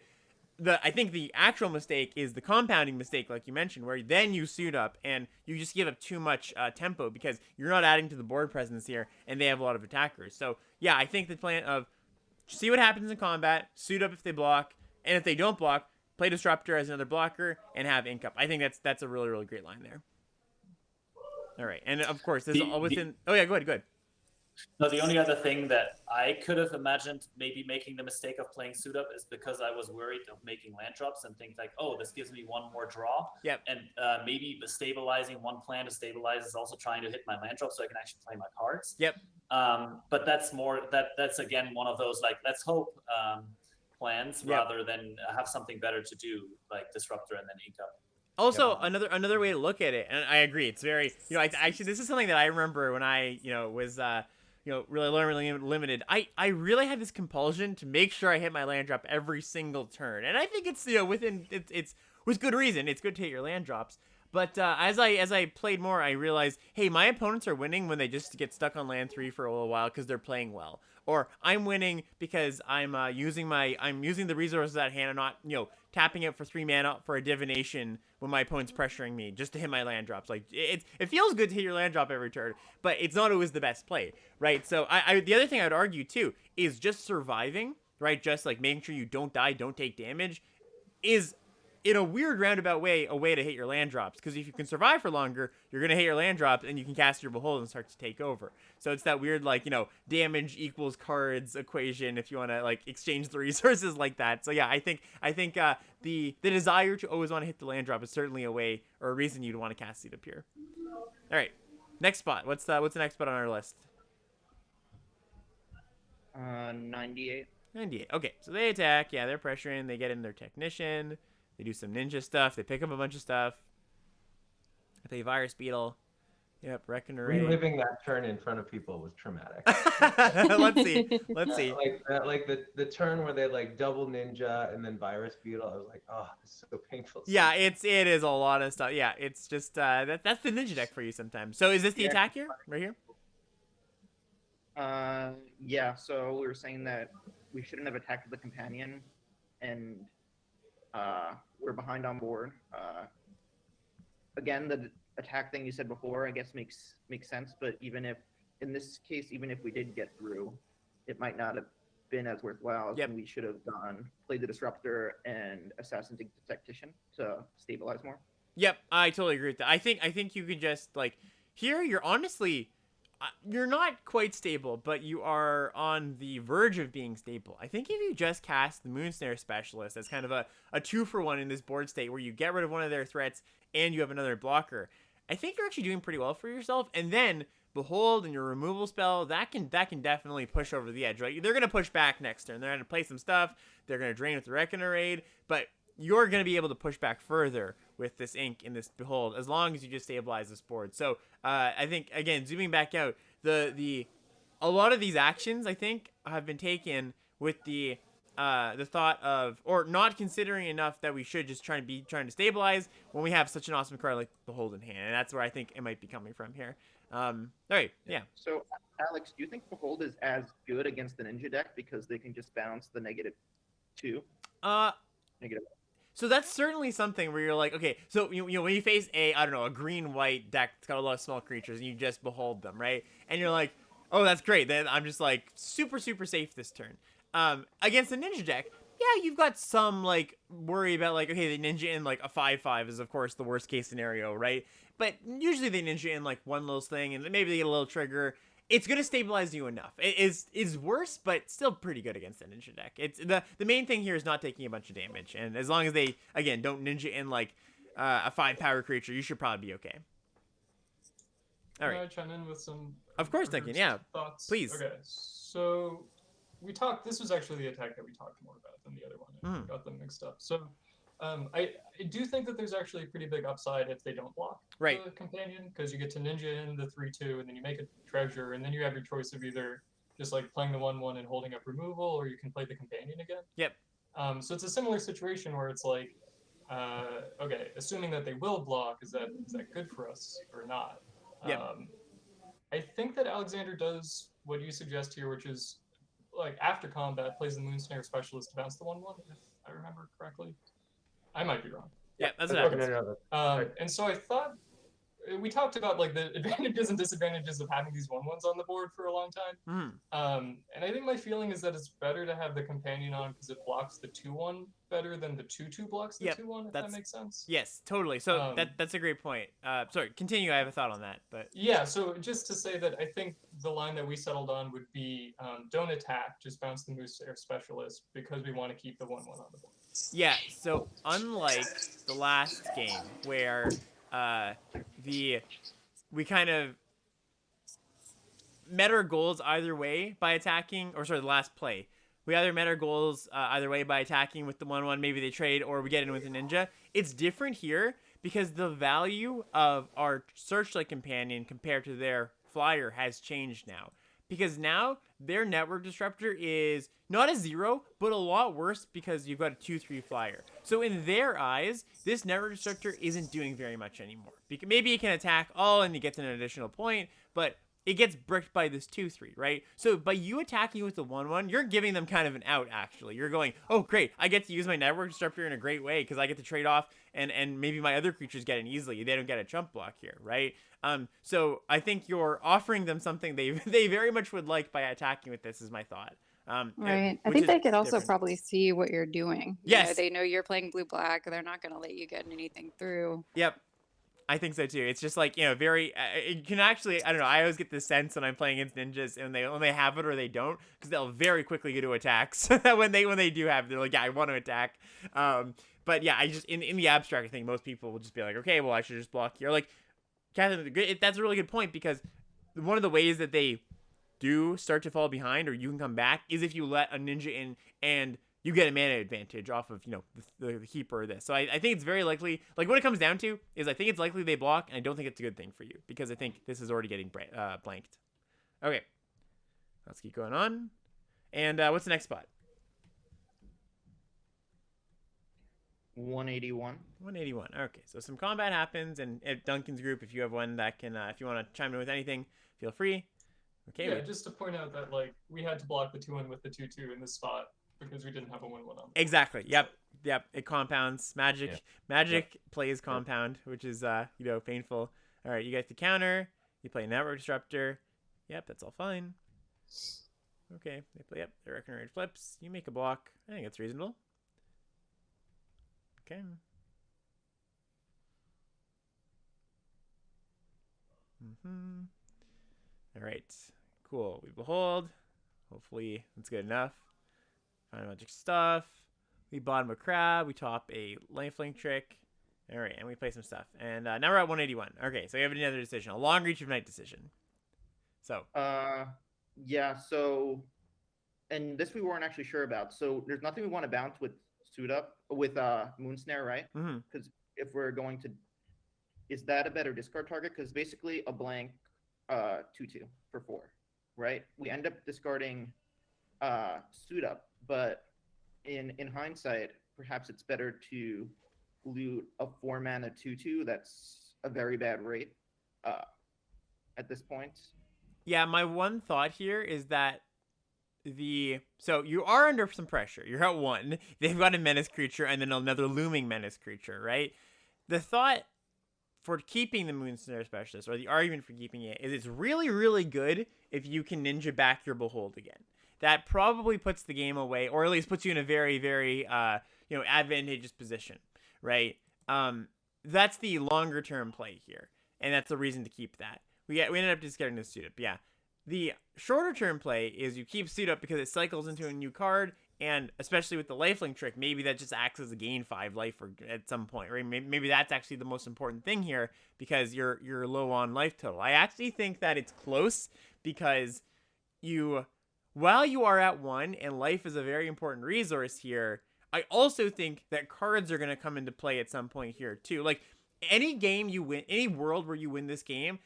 I think the actual mistake is the compounding mistake, like you mentioned, where then you suit up and you just give up too much tempo because you're not adding to the board presence here, and they have a lot of attackers. So, yeah, I think the plan of see what happens in combat, suit up if they block, and if they don't block, play Disruptor as another blocker, and have ink up. I think that's a really, really great line there. All right, and of course, this is all within... Oh, yeah, go ahead. No, the only other thing that I could have imagined maybe making the mistake of playing Suit Up is because I was worried of making land drops and think like, oh, this gives me one more draw. Yep. And maybe stabilizing one plan to stabilize is also trying to hit my land drop so I can actually play my cards. Yep. But that's again one of those like let's hope plans rather than have something better to do like Disruptor and then ink up. Also, another way to look at it, and I agree, it's very, actually, this is something that I remember when I, was, really limited. I really had this compulsion to make sure I hit my land drop every single turn, and I think it's, it's with good reason. It's good to hit your land drops. But as I played more, I realized, hey, my opponents are winning when they just get stuck on land 3 for a little while because they're playing well. Or I'm winning because I'm using the resources at hand. I'm not, tapping out for 3 mana for a divination when my opponent's pressuring me just to hit my land drops. Like it feels good to hit your land drop every turn, but it's not always the best play, right? So the other thing I would argue too is just surviving, right? Just like making sure you don't die, don't take damage, is in a weird roundabout way, a way to hit your land drops. Because if you can survive for longer, you're going to hit your land drops and you can cast your Behold and start to take over. So it's that weird, like, damage equals cards equation if you want to, like, exchange the resources like that. So yeah, I think the desire to always want to hit the land drop is certainly a way or a reason you'd want to cast Seed Up here. All right, next spot. What's the next spot on our list? 98. 98. Okay, so they attack. Yeah, they're pressuring. They get in their Technician. They do some ninja stuff. They pick up a bunch of stuff. They play Virus Beetle. Yep, Reckon Array. Reliving that turn in front of people was traumatic. Let's see. Like the turn where they like double ninja and then Virus Beetle. I was like, oh, this is so painful. Yeah, it is a lot of stuff. Yeah, it's just that's the ninja deck for you sometimes. So is this the attack here, right here? Yeah. So we were saying that we shouldn't have attacked the Companion, and we're behind on board. Again, the attack thing you said before, I guess makes sense. But even if in this case, even if we did get through, it might not have been as worthwhile. Yep. We should have played the Disruptor and Assassin Tactician to stabilize more. Yep, I totally agree with that. I think you could just like here. You're honestly. You're not quite stable, but you are on the verge of being stable. I think if you just cast the Moonsnare Specialist as kind of a 2-for-1 in this board state where you get rid of one of their threats and you have another blocker, I think you're actually doing pretty well for yourself. And then Behold and your removal spell, that can definitely push over the edge, right? They're going to push back next turn. They're going to play some stuff. They're going to drain with the Reckon Array, but you're going to be able to push back further with this ink in this Behold, as long as you just stabilize this board. So I think, again, zooming back out, a lot of these actions, I think, have been taken with the the thought of, or not considering enough that we should just trying to stabilize when we have such an awesome card like the Hold in Hand, and that's where I think it might be coming from here. All right, yeah. So, Alex, do you think Behold is as good against the Ninja deck because they can just bounce the -2? Negative. So that's certainly something where you're like, okay, so you know when you face a green-white deck that's got a lot of small creatures and you just Behold them, right? And you're like, oh, that's great. Then I'm just like super safe this turn. Against the Ninja deck, yeah, you've got some like worry about like, okay, the Ninja in like a 5/5 is of course the worst case scenario, right? But usually they Ninja in like one little thing and maybe they get a little trigger. It's gonna stabilize you enough. It is worse, but still pretty good against the Ninja deck. It's the main thing here is not taking a bunch of damage, and as long as they again don't Ninja in like a 5-power creature, you should probably be okay. All right. Can I chime in with some? Of course, Duncan. Yeah, thoughts. please. Okay, so we talked. This was actually the attack that we talked more about than the other one. I got them mixed up. So I do think that there's actually a pretty big upside if they don't block the companion, because you get to Ninja in the 3/2, and then you make a treasure, and then you have your choice of either just like playing the 1/1 and holding up removal, or you can play the companion again. Yep. So it's a similar situation where it's like, okay, assuming that they will block, is that good for us or not? Yep. I think that Alexander does what you suggest here, which is like after combat plays the Moonsnare Specialist to bounce the 1/1, if I remember correctly. I might be wrong. Yeah, that's what happens. And so I thought we talked about like the advantages and disadvantages of having these 1/1s on the board for a long time. And I think my feeling is that it's better to have the companion on because it blocks the 2/1 better than the 2/2 blocks the 2/1. If that makes sense. Yes, totally. So that's a great point. Sorry, continue. I have a thought on that, but yeah. So just to say that I think the line that we settled on would be don't attack, just bounce the Moonsnare Specialist because we want to keep the 1/1 on the board. Yeah. So unlike the last game where we kind of met our goals either way by attacking, or sorry, the last play. We either met our goals either way by attacking with the 1/1, maybe they trade, or we get in with a Ninja. It's different here because the value of our Searchlight Companion compared to their Flyer has changed now. Because now their Network Disruptor is not a 0, but a lot worse because you've got a 2/3 Flyer. So in their eyes, this Network Disruptor isn't doing very much anymore. Maybe it can attack all and it gets an additional point, but it gets bricked by this 2/3, right? So by you attacking with the 1/1, you're giving them kind of an out, actually. You're going, oh, great, I get to use my Network Disruptor in a great way because I get to trade off and maybe my other creatures get in easily. They don't get a chump block here, right? So I think you're offering them something they very much would like by attacking with this, is my thought. Right. I think they could also probably see what you're doing. Yes. You know, they know you're playing blue-black. They're not going to let you get anything through. Yep. I think so too. It's just like, very, you can actually, I don't know, I always get the sense when I'm playing against ninjas and they have it or they don't, because they'll very quickly go to attacks when they do have it, they're like, yeah, I want to attack. But yeah, I just, in the abstract, I think most people will just be like, okay, well, I should just block here. Like, Catherine, that's a really good point, because one of the ways that they do start to fall behind, or you can come back, is if you let a ninja in and you get a mana advantage off of, the keeper or this. So I think it's very likely, like what it comes down to is I think it's likely they block, and I don't think it's a good thing for you, because I think this is already getting blanked. Okay, let's keep going on. And what's the next spot? 181. 181. Okay, so some combat happens, and at Duncan's group, if you have one that can, if you want to chime in with anything, feel free. Okay. Yeah, just to point out that we had to block the 2/1 with the 2/2 in this spot because we didn't have a 1/1 on. Exactly. Yep. It compounds. Magic plays compound, which is painful. All right, you get the counter. You play Network Disruptor. Yep, that's all fine. Okay, they play. Yep, they reckon flips. You make a block. I think it's reasonable. Okay. All right. Cool. We behold. Hopefully that's good enough. Find magic stuff. We bottom a crab. We top a lifelink trick. All right, and we play some stuff. And now we're at 181. Okay, so we have another decision, a long reach of night decision. So. Yeah. So, and this we weren't actually sure about. So there's nothing we want to bounce with suit up with Moonsnare, right? Because if we're going to, is that a better discard target? Because basically a blank 2/2 for 4, right? We end up discarding suit up, but in hindsight, perhaps it's better to loot a 4-mana 2/2 that's a very bad rate at this point. Yeah, my one thought here is that so you are under some pressure. You're at 1. They've got a menace creature and then another looming menace creature, right? The thought for keeping the Moonsnare Specialist, or the argument for keeping it, is it's really, really good if you can ninja back your Behold again. That probably puts the game away, or at least puts you in a very, very advantageous position, right? That's the longer term play here, and that's the reason to keep that. We ended up just getting this suit up, yeah. The shorter term play is you keep suit up because it cycles into a new card, and especially with the lifelink trick, maybe that just acts as a gain 5 life at some point, right? Maybe that's actually the most important thing here because you're low on life total. I actually think that it's close because while you are at 1 and life is a very important resource here, I also think that cards are going to come into play at some point here too. Like any game you win, any world where you win this game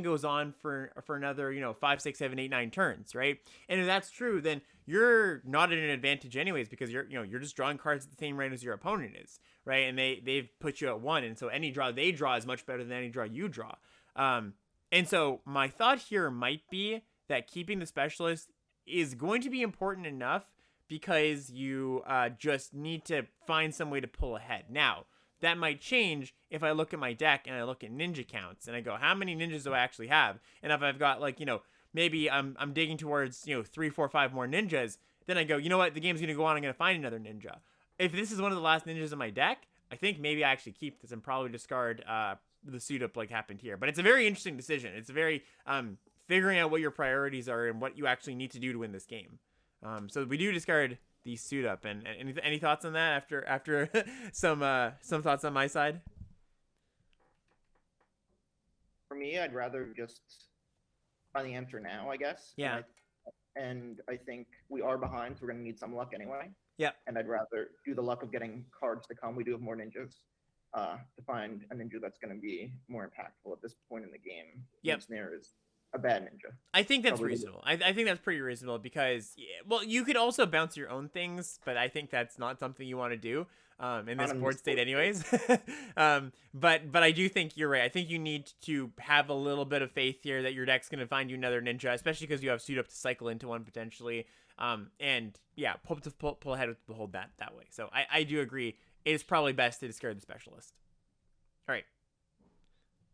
goes on for another 5, 6, 7, 8, 9 turns, right? And if that's true, then you're not at an advantage anyways because you're just drawing cards at the same rate as your opponent is, right? And they've put you at 1, and so any draw they draw is much better than any draw you draw. And so my thought here might be that keeping the Specialist is going to be important enough because you just need to find some way to pull ahead. Now, that might change if I look at my deck and I look at ninja counts and I go, how many ninjas do I actually have? And if I've got maybe I'm digging towards 3, 4, 5 more ninjas, then I go, you know what, the game's gonna go on, I'm gonna find another ninja. If this is one of the last ninjas in my deck, I think maybe I actually keep this and probably discard the suit up like happened here. But it's a very interesting decision. It's a very figuring out what your priorities are and what you actually need to do to win this game. So we do discard the suit up, and any thoughts on that after some thoughts on my side? For me, I'd rather just find the answer now, I guess. Yeah. And I think we are behind, so we're gonna need some luck anyway. Yeah. And I'd rather do the luck of getting cards to come. We do have more ninjas. To find a ninja that's gonna be more impactful at this point in the game. Yep. Snare is a bad ninja. I think that's reasonable. I think that's pretty reasonable because, well, you could also bounce your own things, but I think that's not something you want to do in this board state anyways. But I do think you're right. I think you need to have a little bit of faith here that your deck's going to find you another ninja, especially because you have suit up to cycle into one potentially. And yeah, pull ahead with Behold that way. So I do agree. It is probably best to discard the Specialist. All right.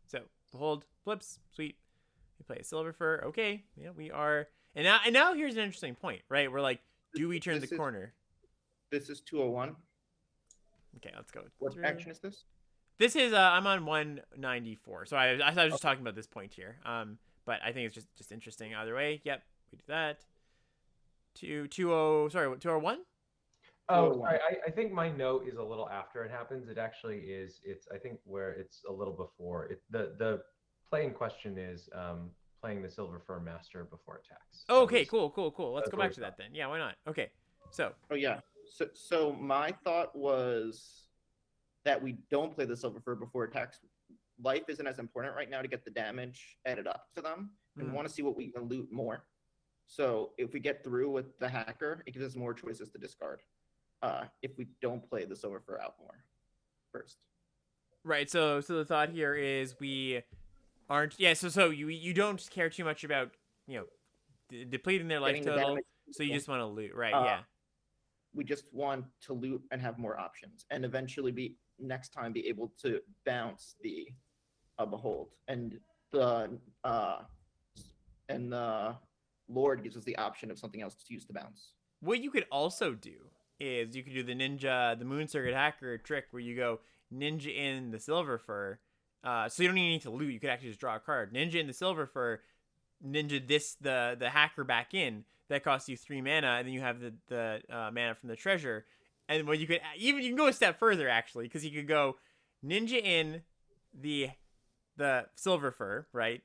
So Behold flips. Sweet. We play a Silver Fur. Okay, yeah, we are. And now here's an interesting point, right? We're like, do we turn the corner? This is 201. Okay, let's go. What action is this? This is I'm on 194. So I was just talking about this point here. But I think it's just interesting either way. Yep, we do that. 201. Oh, sorry. I think my note is a little after it happens. It actually is. It's I think where it's a little before. The play in question is playing the Silver Fur Master before attacks. Okay, cool. Let's go back to that then. Yeah, why not? Okay, so. Oh yeah. So my thought was that we don't play the Silver Fur before attacks. Life isn't as important right now to get the damage added up to them, and we want to see what we can loot more. So if we get through with the hacker, it gives us more choices to discard. If we don't play the Silver Fur out more first. Right. So the thought here is we aren't. Yeah. So you don't care too much about depleting their life total. So you just want to loot, right? Yeah. We just want to loot and have more options, and eventually next time be able to bounce the Behold, and the Lord gives us the option of something else to use to bounce. What you could also do is you could do the Moon Circuit Hacker trick where you go ninja in the Silver Fur. So you don't even need to loot. You could actually just draw a card. Ninja in the Silver Fur, ninja the hacker back in. That costs you 3 mana, and then you have the mana from the treasure. And what you can go a step further actually, because you could go ninja in the Silver Fur, right?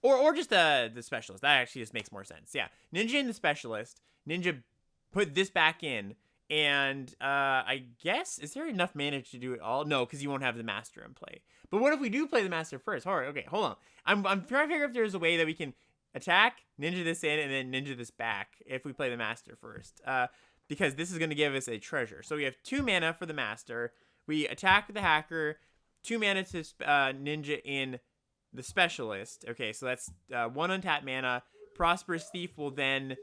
Or just the Specialist. That actually just makes more sense. Yeah, ninja in the Specialist. Ninja put this back in. And I guess, is there enough mana to do it all? No, because you won't have the Master in play. But what if we do play the Master first? All right, okay, hold on. I'm trying to figure if there's a way that we can attack, ninja this in, and then ninja this back if we play the Master first. because this is going to give us a treasure. So we have 2 mana for the master. We attack with the hacker, 2 mana to ninja in the specialist. Okay, so that's 1 untapped mana. Prosperous Thief will then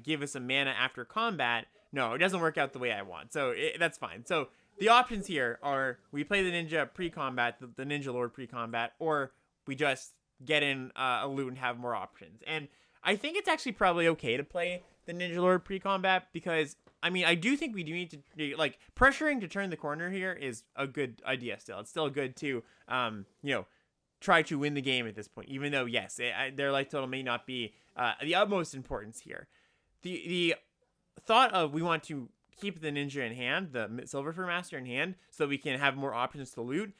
give us a mana after combat. No, it doesn't work out the way I want, so that's fine. So the options here are we play the ninja pre-combat, the ninja lord pre-combat, or we just get in a loot and have more options. And I think it's actually probably okay to play the ninja lord pre-combat because, I mean, I do think we do need to, like, pressuring to turn the corner here is a good idea still. It's still good to, try to win the game at this point, even though, yes, their life total may not be the utmost importance here. The thought of we want to keep the ninja in hand, the Silverfur Master in hand, so we can have more options to loot.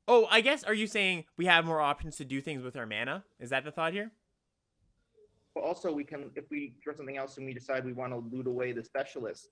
Oh, I guess, are you saying we have more options to do things with our mana? Is that the thought here? Well, also, we can, if we draw something else and we decide we want to loot away the specialist,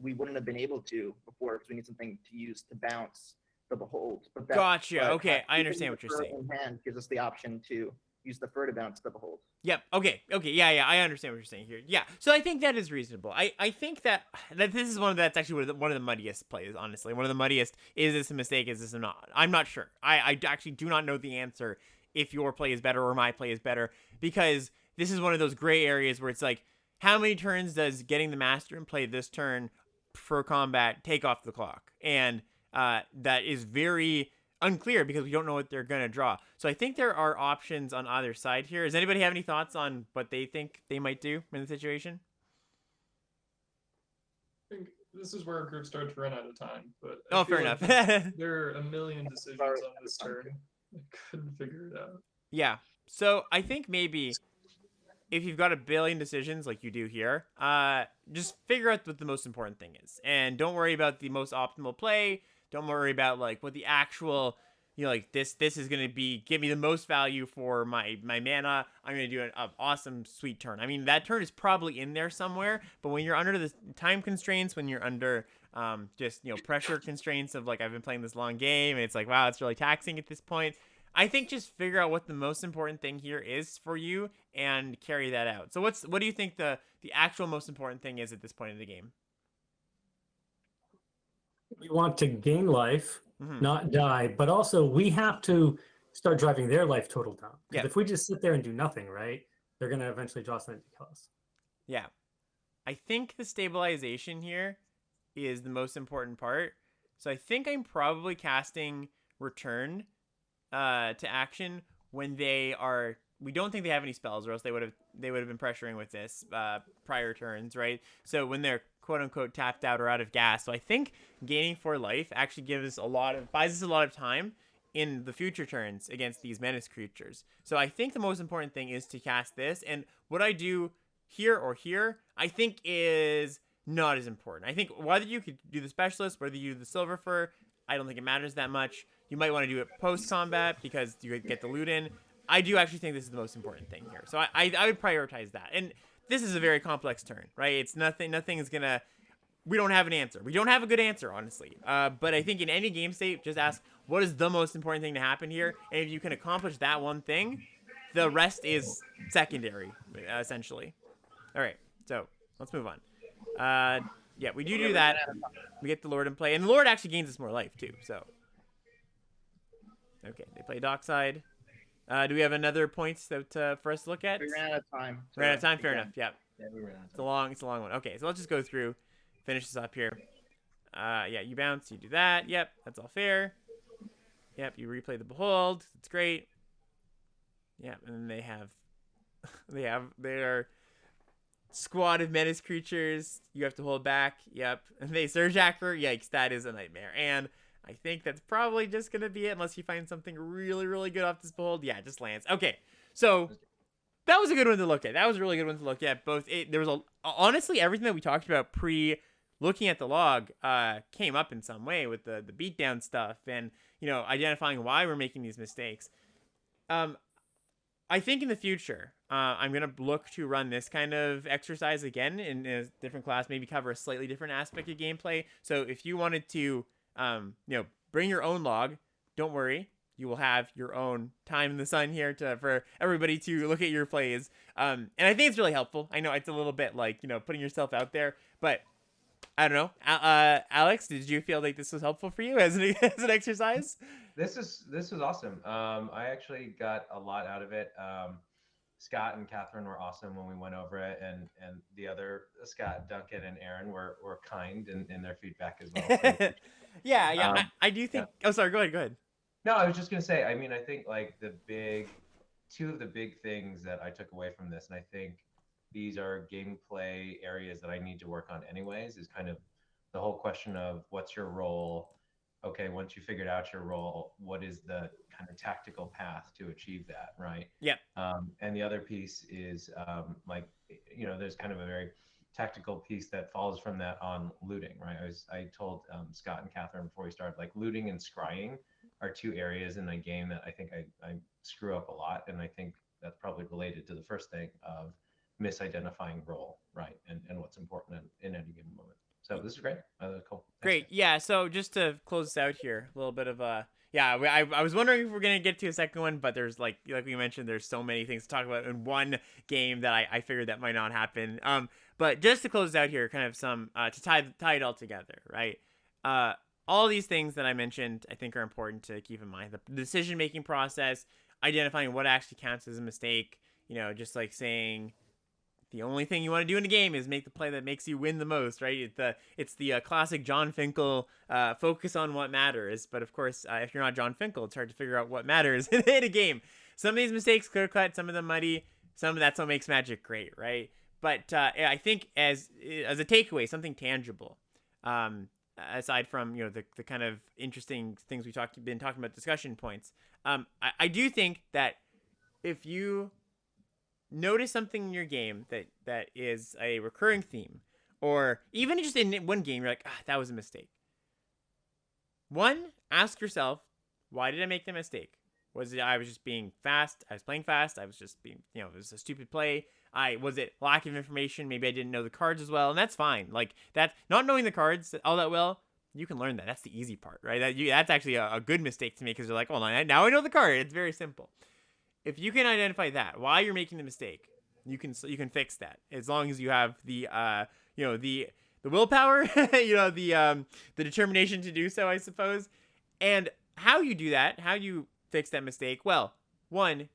we wouldn't have been able to before because we need something to use to bounce the behold. Gotcha. Okay, I understand what you're saying. In hand gives us the option to use the fur to bounce the behold. Yep. Okay. Yeah. I understand what you're saying here. Yeah. So I think that is reasonable. I think that this is that's actually one of the muddiest plays. Honestly, one of the muddiest. Is this a mistake? Is this not? I'm not sure. I actually do not know the answer if your play is better or my play is better, because this is one of those gray areas where it's like, how many turns does getting the master in play this turn for combat take off the clock? And that is very unclear because we don't know what they're going to draw. So I think there are options on either side here. Does anybody have any thoughts on what they think they might do in the situation? I think this is where our group started to run out of time. But fair enough. There are a million decisions on this turn. I couldn't figure it out. Yeah. So I think maybe if you've got a billion decisions like you do here, just figure out what the most important thing is. And don't worry about the most optimal play. Don't worry about like what the actual, like this is going to give me the most value for my mana. I'm going to do an awesome sweet turn. I mean, that turn is probably in there somewhere, but when you're under the time constraints, when you're under just, pressure constraints of like, I've been playing this long game and it's like, wow, it's really taxing at this point. I think just figure out what the most important thing here is for you and carry that out. So what do you think the actual most important thing is at this point in the game? We want to gain life, not die, but also we have to start driving their life total down. Because if we just sit there and do nothing, right, they're going to eventually draw something to kill us. Yeah. I think the stabilization here is the most important part. So I think I'm probably casting Return to action when we don't think they have any spells, or else they would have been pressuring with this prior turns, right? So when they're quote unquote tapped out or out of gas. So I think gaining 4 life actually buys us a lot of time in the future turns against these menace creatures. So I think the most important thing is to cast this, and what I do here or here, I think is not as important. I think whether you could do the specialist, whether you do the silver fur, I don't think it matters that much. You might want to do it post combat because you get the loot in. I do actually think this is the most important thing here. So I would prioritize that. And this is a very complex turn, right? It's nothing is gonna, we don't have an answer. We don't have a good answer, honestly. But I think in any game state, just ask, what is the most important thing to happen here? And if you can accomplish that one thing, the rest is secondary, essentially. All right, so let's move on. Yeah, we do that. We get the Lord in play. And the Lord actually gains us more life, too, so. Okay, they play Dockside. Do we have another points that for us to look at? We ran out of time. Ran out of time? Fair enough, yeah. Yeah, we ran out of time. It's a long one. Okay, so let's just go through, finish this up here. Yeah, you bounce, you do that. Yep, that's all fair. Yep, you replay the Behold. It's great. Yep, and then their squad of menace creatures. You have to hold back. Yep, and they Surge Hacker. Yikes, that is a nightmare. And I think that's probably just going to be it unless you find something really, really good off this Behold. Yeah, it just lands. Okay, so that was a good one to look at. That was a really good one to look at. Honestly, everything that we talked about looking at the log came up in some way with the beatdown stuff and, identifying why we're making these mistakes. I think in the future, I'm going to look to run this kind of exercise again in a different class, maybe cover a slightly different aspect of gameplay. So if you wanted to, bring your own log, don't worry. You will have your own time in the sun here for everybody to look at your plays. And I think it's really helpful. I know it's a little bit like, putting yourself out there, but I don't know. Alex, did you feel like this was helpful for you as an exercise? This was awesome. I actually got a lot out of it. Scott and Catherine were awesome when we went over it, and the other Scott, Duncan, and Aaron were kind in their feedback as well. So yeah. I do think. Yeah. Oh, sorry. Go ahead. No, I was just gonna say. I mean, I think like two of the big things that I took away from this, and I think these are gameplay areas that I need to work on anyways, is kind of the whole question of what's your role. Okay, once you figured out your role, what is the kind of tactical path to achieve that, right? Yeah. And the other piece is like, there's kind of a very tactical piece that follows from that on looting, right? I told Scott and Catherine before we started, like looting and scrying are two areas in the game that I think I screw up a lot, and I think that's probably related to the first thing of misidentifying role, right? And what's important in any given moment. So this is great. Cool. Thanks, great. guys. Yeah. So just to close this out here, a little bit of I was wondering if we're gonna get to a second one, but there's like we mentioned, there's so many things to talk about in one game that I figured that might not happen. But just to close out here, kind of some to tie it all together, right? All these things that I mentioned, I think, are important to keep in mind. The decision-making process, identifying what actually counts as a mistake. Just like saying, the only thing you want to do in a game is make the play that makes you win the most, right? It's the classic John Finkel focus on what matters. But of course, if you're not John Finkel, it's hard to figure out what matters in a game. Some of these mistakes clear-cut, some of them muddy. Some of that's what makes Magic great, right? But I think as a takeaway, something tangible, aside from the kind of interesting things we've been talking about, discussion points. I do think that if you notice something in your game that is a recurring theme, or even just in one game, you're like, that was a mistake. One, ask yourself, why did I make the mistake? Was it I was just being fast? I was playing fast. I was just being, it was a stupid play. Was it lack of information? Maybe I didn't know the cards as well, and that's fine. Like that, not knowing the cards all that well, you can learn that. That's the easy part, right? That's actually a good mistake to make, because you're like, now I know the card. It's very simple. If you can identify that, why you're making the mistake, you can fix that, as long as you have the the willpower, the determination to do so, I suppose. And how you do that, how you fix that mistake, well, one,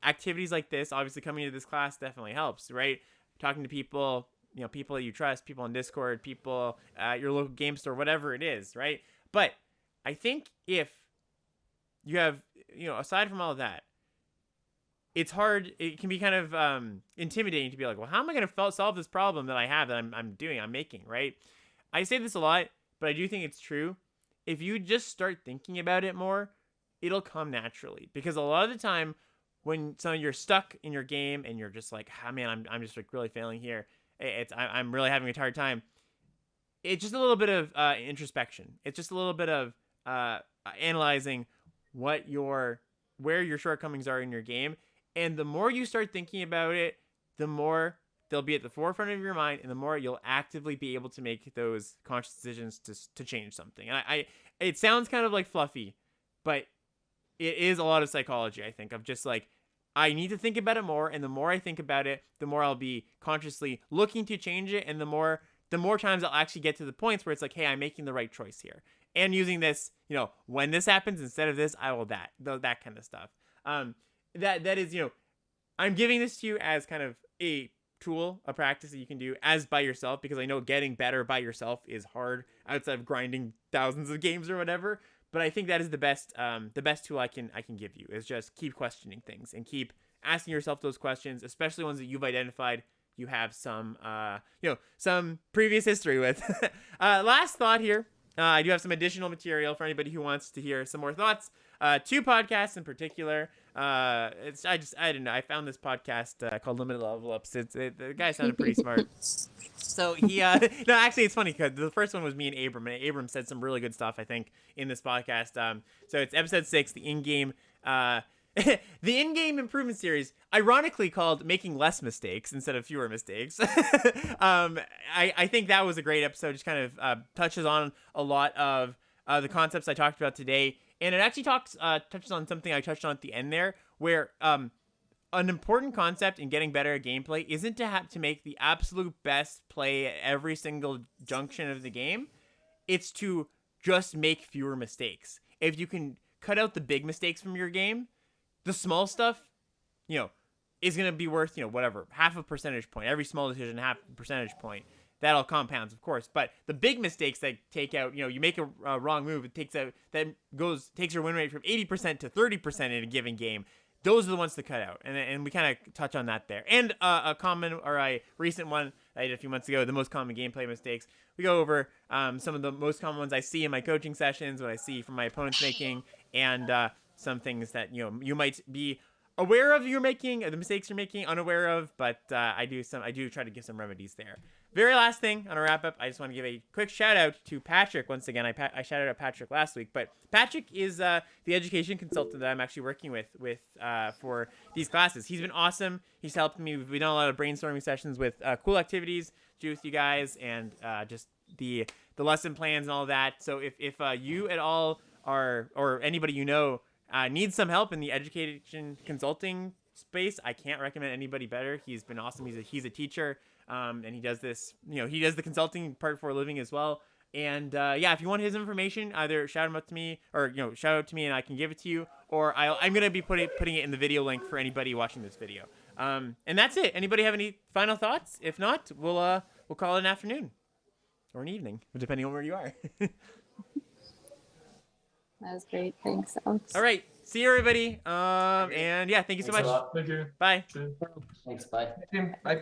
activities like this, obviously coming to this class definitely helps, right? Talking to people, people that you trust, people on Discord, people at your local game store, whatever it is, right? But I think if you have, aside from all of that, it's hard. It can be kind of intimidating to be like, well, how am I going to solve this problem that I have, that I'm making, right? I say this a lot, but I do think it's true. If you just start thinking about it more, it'll come naturally. Because a lot of the time, when you're stuck in your game and you're just like, man, I'm just like really failing here. I'm really having a hard time. It's just a little bit of introspection. It's just a little bit of analyzing where your shortcomings are in your game. And the more you start thinking about it, the more they'll be at the forefront of your mind, and the more you'll actively be able to make those conscious decisions to change something. And it sounds kind of like fluffy, but it is a lot of psychology, I think, of just like, I need to think about it more, and the more I think about it, the more I'll be consciously looking to change it, and the more times I'll actually get to the points where it's like, hey, I'm making the right choice here. And using this, when this happens, instead of this, I will that kind of stuff. That is, I'm giving this to you as kind of a tool, a practice that you can do as by yourself, because I know getting better by yourself is hard outside of grinding thousands of games or whatever. But I think that is the best tool I can give you, is just keep questioning things and keep asking yourself those questions, especially ones that you've identified you have some previous history with. Last thought here. I do have some additional material for anybody who wants to hear some more thoughts. 2 podcasts in particular. I don't know. I found this podcast called Limited Level Ups. The guy sounded pretty smart. So he, no, actually it's funny because the first one was me and Abram said some really good stuff, I think, in this podcast. So it's episode 6, the in-game, the in-game improvement series, ironically called Making Less Mistakes instead of Fewer Mistakes. I think that was a great episode. Just kind of touches on a lot of the concepts I talked about today. And it actually touches on something I touched on at the end there, where an important concept in getting better at gameplay isn't to have to make the absolute best play at every single junction of the game. It's to just make fewer mistakes. If you can cut out the big mistakes from your game, the small stuff, you know, is going to be worth, you know, whatever, half a percentage point. Every small decision, half a percentage point. That all compounds, of course. But the big mistakes that take out, you know, you make a wrong move, it takes your win rate from 80% to 30% in a given game. Those are the ones to cut out, and we kind of touch on that there. And a recent one I did a few months ago, the most common gameplay mistakes. We go over some of the most common ones I see in my coaching sessions, what I see from my opponents making, and some things that you might be aware of the mistakes you're making, unaware of. But I do try to give some remedies there. Very last thing on a wrap up, I just want to give a quick shout out to Patrick once again. I shouted out Patrick last week, but Patrick is the education consultant that I'm actually working with for these classes. He's been awesome. He's helped me. We've done a lot of brainstorming sessions with cool activities to do with you guys, and just the lesson plans and all that. So if you at all are, or anybody you know needs some help in the education consulting space, I can't recommend anybody better. He's been awesome. He's a teacher. And he does this, he does the consulting part for a living as well. And if you want his information, either shout him out to me, or shout out to me and I can give it to you, or I'm gonna be putting it in the video link for anybody watching this video. And that's it. Anybody have any final thoughts? If not, we'll call it an afternoon or an evening, depending on where you are. That was great. Thanks, Alex. All right. See you, everybody. And thank you so much. Thank you. Bye. Thanks. Bye. Bye.